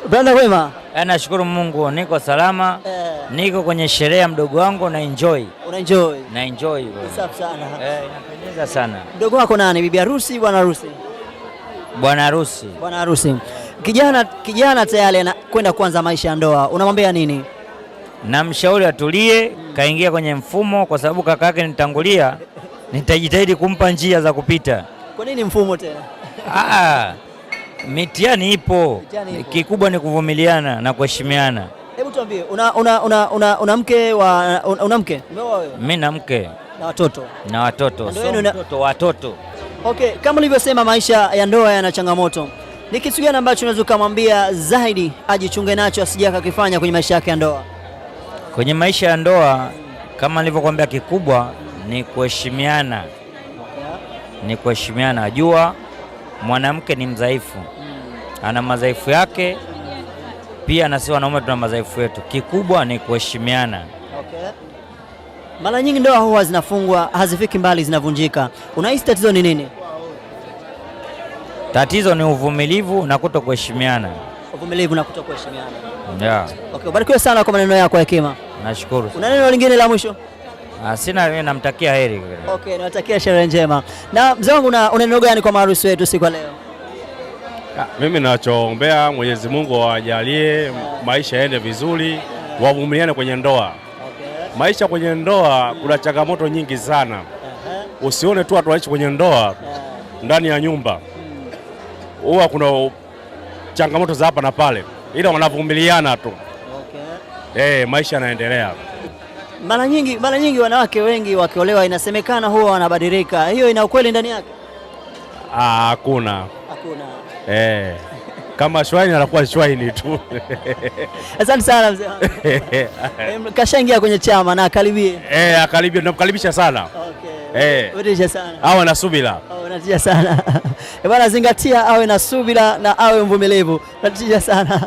Brother wema? Nashukuru Mungu niko salama. Niko kwenye sherehe ya mdogo wangu na enjoy. Una enjoy? Na enjoy. Safi sana. Inapendeza sana. Mdogo wako nani? Bibi harusi, bwana harusi? Bwana harusi. Bwana harusi. Kijana tayari anakwenda kuanza maisha ya ndoa. Unamwambia nini? Namshauri atulie, kaingia kwenye mfumo kwa sababu kaka yake nitangulia. Nitajitahidi kumpa njia za kupita. Kwa nini mfumo tena? Mitihani ipo. Kikubwa ni kuvumiliana na kuheshimiana. Hebu tuambie, una mke wa una mke? Umeoa wewe? Mimi na mke. Na watoto? Na watoto. Watoto. Okay, kama ulivyosema maisha ya ndoa yana changamoto. Ni kitu gani ambacho unaweza kumwambia zaidi ajichunge nacho asije akakifanya kwenye maisha yake ya ndoa? Kwenye maisha ya ndoa kama nilivyokuambia, kikubwa ni kuheshimiana. Ni kuheshimiana. Ajua mwanamke ni mdhaifu. Ana madhaifu yake, pia na sisi wanaume tuna madhaifu yetu. Kikubwa ni kuheshimiana. Okay. Mara nyingi ndoa huwa zinafungwa, hazifiki mbali, zinavunjika. Unahisi tatizo ni nini? Tatizo ni uvumilivu na kutokuheshimiana. Uvumilivu na kutokuheshimiana. Yeah. Okay, barikiwe sana kwa maneno yako ya hekima. Nashukuru. Una neno lingine la mwisho? Sina, mimi namtakia heri. Okay, nawatakia sherehe njema. Na mzee wangu, una neno gani kwa maharusi wetu siku leo? Mimi ninachoombea Mwenyezi Mungu awajalie maisha yaende vizuri, wavumiliane kwenye ndoa. Okay. Maisha kwenye ndoa kuna changamoto nyingi sana. Usione tu watu waishi kwenye ndoa ndani ya nyumba. Huwa kuna changamoto za hapa na pale, ila wanavumiliana tu. Okay. Maisha yanaendelea. Mara nyingi wanawake wengi wakiolewa inasemekana huwa wanabadilika. Hiyo ina ukweli ndani yake? Hakuna. Kama shwaini anakuwa shwaini tu. Asante sana mzee wangu. Kashaingia kwenye chama na akaribie. Akaribie, namkaribisha sana. Okay. Unatisha sana. Awe na subira. Unatisha sana. Bwana, zingatia awe na subira na awe mvumilivu. Unatisha sana.